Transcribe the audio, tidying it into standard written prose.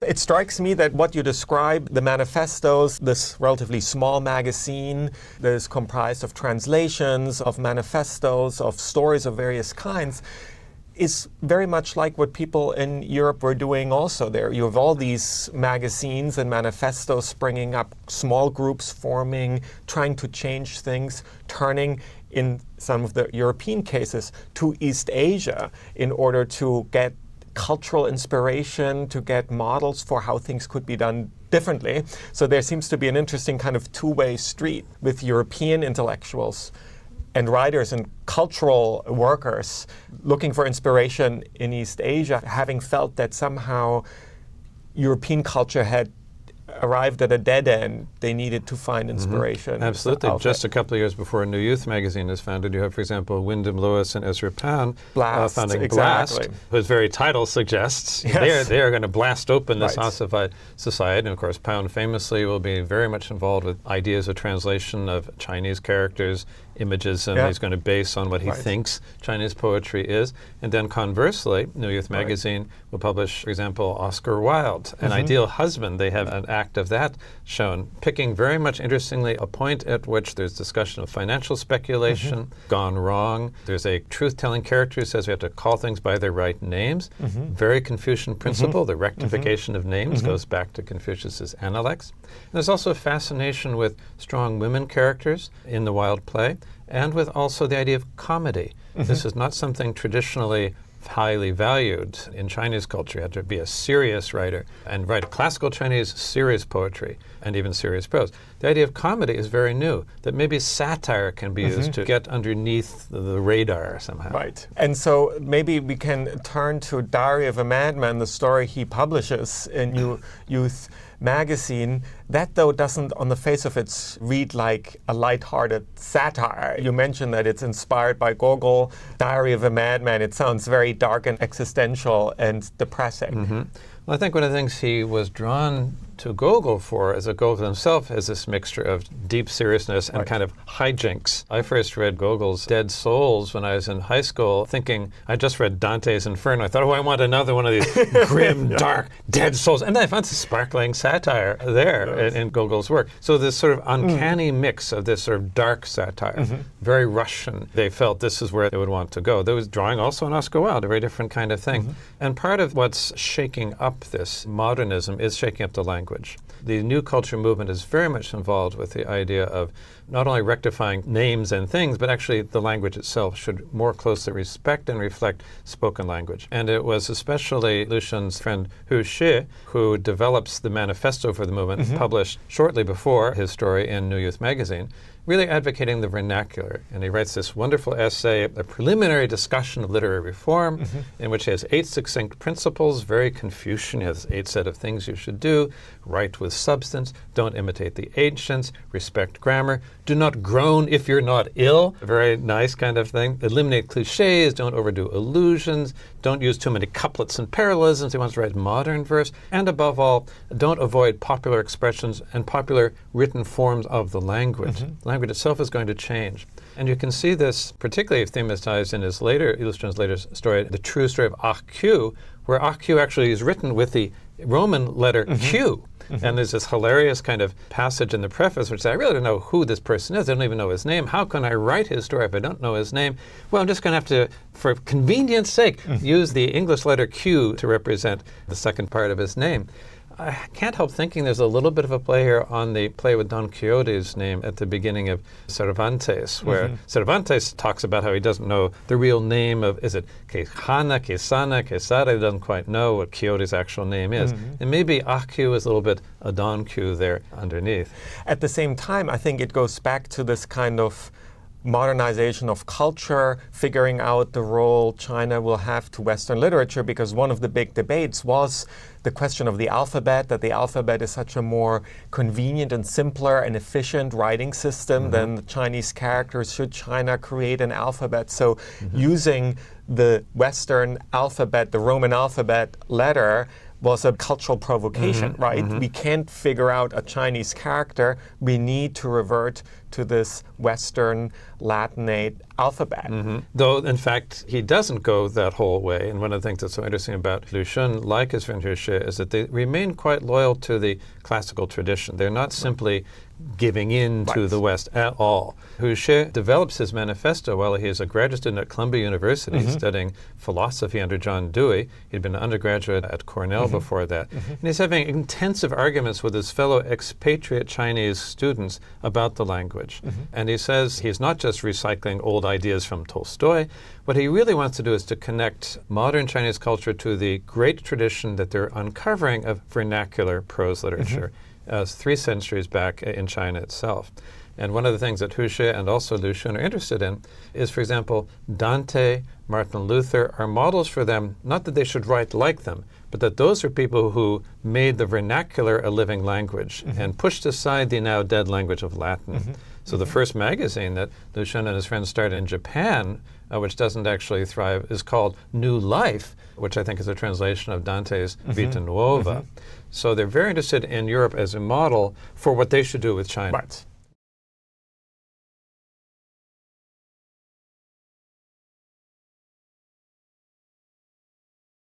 It strikes me that what you describe, the manifestos, this relatively small magazine that is comprised of translations, of manifestos, of stories of various kinds, is very much like what people in Europe were doing also there. You have all these magazines and manifestos springing up, small groups forming, trying to change things, turning, in some of the European cases, to East Asia in order to get cultural inspiration, to get models for how things could be done differently. So there seems to be an interesting kind of two-way street with European intellectuals and writers and cultural workers looking for inspiration in East Asia, having felt that somehow European culture had arrived at a dead end. They needed to find inspiration. Absolutely. Just a couple of years before New Youth magazine is founded, you have, for example, Wyndham Lewis and Ezra Pound founding Blast, whose very title suggests they are going to blast open this ossified society. And of course, Pound famously will be very much involved with ideas of translation of Chinese characters, images, and he's going to base on what he thinks Chinese poetry is. And then conversely, New Youth magazine will publish, for example, Oscar Wilde, An Ideal Husband. They have an act of that shown, picking very much interestingly a point at which there's discussion of financial speculation gone wrong. There's a truth-telling character who says we have to call things by their right names. Very Confucian principle, the rectification of names goes back to Confucius's Analects. And there's also a fascination with strong women characters in the Wilde play, and with also the idea of comedy. This is not something traditionally highly valued in Chinese culture. You had to be a serious writer and write classical Chinese serious poetry and even serious prose. The idea of comedy is very new, that maybe satire can be used to get underneath the radar somehow. Right. And so maybe we can turn to Diary of a Madman, the story he publishes in New Youth magazine. That, though, doesn't, on the face of it, read like a lighthearted satire. You mentioned that it's inspired by Gogol, Diary of a Madman. It sounds very dark and existential and depressing. Well, I think one of the things he was drawn to Gogol for, as a Gogol himself, is this mixture of deep seriousness and kind of hijinks. I first read Gogol's Dead Souls when I was in high school, thinking, I just read Dante's Inferno. I thought, oh, I want another one of these grim, dark, dead souls. And then I found some sparkling satire there in Gogol's work. So this sort of uncanny mix of this sort of dark satire, very Russian. They felt this is where they would want to go. There was drawing also on Oscar Wilde, a very different kind of thing. And part of what's shaking up this modernism is shaking up the language. The new culture movement is very much involved with the idea of not only rectifying names and things, but actually the language itself should more closely respect and reflect spoken language. And it was especially Lucian's friend Hu Shi who develops the manifesto for the movement, published shortly before his story in New Youth magazine, really advocating the vernacular. And he writes this wonderful essay, a preliminary discussion of literary reform, in which he has 8 succinct principles, very Confucian. He has 8 set of things you should do: write with substance, don't imitate the ancients, respect grammar, do not groan if you're not ill, a very nice kind of thing. Eliminate cliches, don't overdo allusions, don't use too many couplets and parallelisms. He wants to write modern verse. And above all, don't avoid popular expressions and popular written forms of the language. The language itself is going to change. And you can see this particularly thematized in his later, Lucian's later story, The True Story of AQ, where AQ actually is written with the Roman letter Q. And there's this hilarious kind of passage in the preface which says, I really don't know who this person is. I don't even know his name. How can I write his story if I don't know his name? Well, I'm just going to have to, for convenience sake, use the English letter Q to represent the second part of his name. I can't help thinking there's a little bit of a play here on the play with Don Quixote's name at the beginning of Cervantes, where Cervantes talks about how he doesn't know the real name of, is it Quijana, Quesana, Quesada? He doesn't quite know what Quixote's actual name is. And maybe AQ is a little bit a Don Q there underneath. At the same time, I think it goes back to this kind of modernization of culture, figuring out the role China will have to Western literature, because one of the big debates was the question of the alphabet, that the alphabet is such a more convenient and simpler and efficient writing system than the Chinese characters. Should China create an alphabet? So using the Western alphabet, the Roman alphabet letter, was a cultural provocation, right? We can't figure out a Chinese character. We need to revert to this Western Latinate alphabet. Though, in fact, he doesn't go that whole way. And one of the things that's so interesting about Lu Xun, like his friend Hu Shi, is that they remain quite loyal to the classical tradition. They're not simply giving in to the West at all. Hu Shi develops his manifesto while he is a graduate student at Columbia University studying philosophy under John Dewey. He'd been an undergraduate at Cornell before that. And he's having intensive arguments with his fellow expatriate Chinese students about the language. And he says he's not just recycling old ideas from Tolstoy. What he really wants to do is to connect modern Chinese culture to the great tradition that they're uncovering of vernacular prose literature. 3 centuries back in China itself. And one of the things that Hu Shi and also Lu Xun are interested in is, for example, Dante, Martin Luther are models for them, not that they should write like them, but that those are people who made the vernacular a living language and pushed aside the now dead language of Latin. So the first magazine that Lu Xun and his friends started in Japan, which doesn't actually thrive, is called New Life, which I think is a translation of Dante's Vita Nuova. So they're very interested in Europe as a model for what they should do with China. Right.